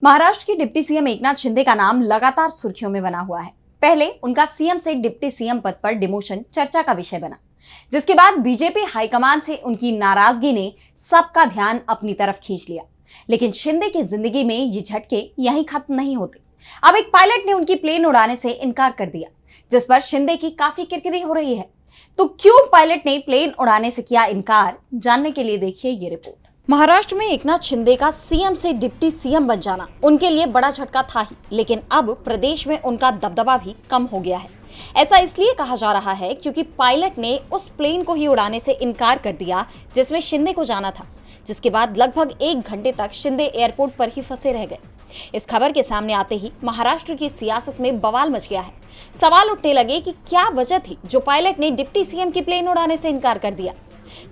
महाराष्ट्र के deputy CM Eknath Shinde का नाम लगातार सुर्खियों में बना हुआ है। पहले उनका सीएम से डिप्टी सीएम पद पर डिमोशन चर्चा का विषय बना, जिसके बाद बीजेपी हाईकमान से उनकी नाराजगी ने सबका ध्यान अपनी तरफ खींच लिया। लेकिन शिंदे की जिंदगी में ये झटके यहीं खत्म नहीं होते। अब एक पायलट ने उनकी प्लेन उड़ाने से इनकार कर दिया, जिस पर शिंदे की काफी किरकिरी हो रही है। तो क्यों पायलट ने प्लेन उड़ाने से किया इनकार, जानने के लिए देखिए ये रिपोर्ट। महाराष्ट्र में एकनाथ शिंदे का सीएम से डिप्टी सीएम बन जाना उनके लिए बड़ा झटका था ही, लेकिन अब प्रदेश में उनका दबदबा भी कम हो गया है। ऐसा इसलिए कहा जा रहा है क्योंकि पायलट ने उस प्लेन को ही उड़ाने से इनकार कर दिया जिसमें शिंदे को जाना था, जिसके बाद लगभग 1 घंटे तक शिंदे एयरपोर्ट पर ही फंसे रह गए। इस खबर के सामने आते ही महाराष्ट्र की सियासत में बवाल मच गया है। सवाल उठने लगे कि क्या वजह थी जो पायलट ने डिप्टी सीएम की प्लेन उड़ाने से इनकार कर दिया।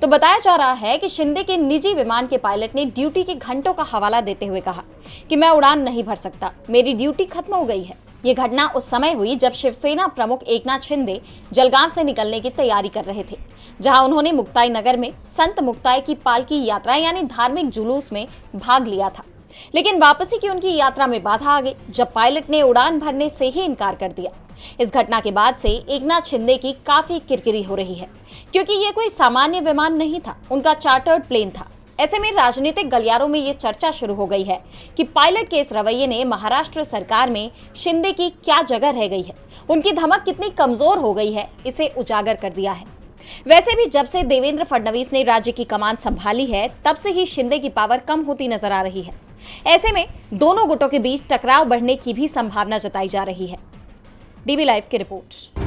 तो बताया जा रहा है कि शिंदे के निजी विमान के पायलट ने ड्यूटी के घंटों का हवाला देते हुए कहा कि मैं उड़ान नहीं भर सकता, मेरी ड्यूटी खत्म हो गई है। ये घटना उस समय हुई जब शिवसेना प्रमुख एकनाथ शिंदे जलगांव से निकलने की तैयारी कर रहे थे, जहां उन्होंने मुक्ताई नगर में संत मुक्ताई की पालकी यात्रा यानी धार्मिक जुलूस में भाग लिया था। लेकिन वापसी की उनकी यात्रा में बाधा आ गई जब पायलट ने उड़ान भरने से ही इनकार कर दिया। इस घटना के बाद से एकनाथ शिंदे की काफी किरकिरी हो रही है, क्योंकि ये कोई सामान्य विमान नहीं था, उनका चार्टर्ड प्लेन था। ऐसे में राजनीतिक गलियारों में ये चर्चा शुरू हो गई है कि पायलट के इस रवैये ने महाराष्ट्र सरकार में शिंदे की क्या जगह रह गई है, उनकी धमक कितनी कमजोर हो गई है, इसे उजागर कर दिया है। वैसे भी जब से देवेंद्र फडणवीस ने राज्य की कमान संभाली है, तब से ही शिंदे की पावर कम होती नजर आ रही है। ऐसे में दोनों गुटों के बीच टकराव बढ़ने की भी संभावना जताई जा रही है। डीबी लाइव की रिपोर्ट।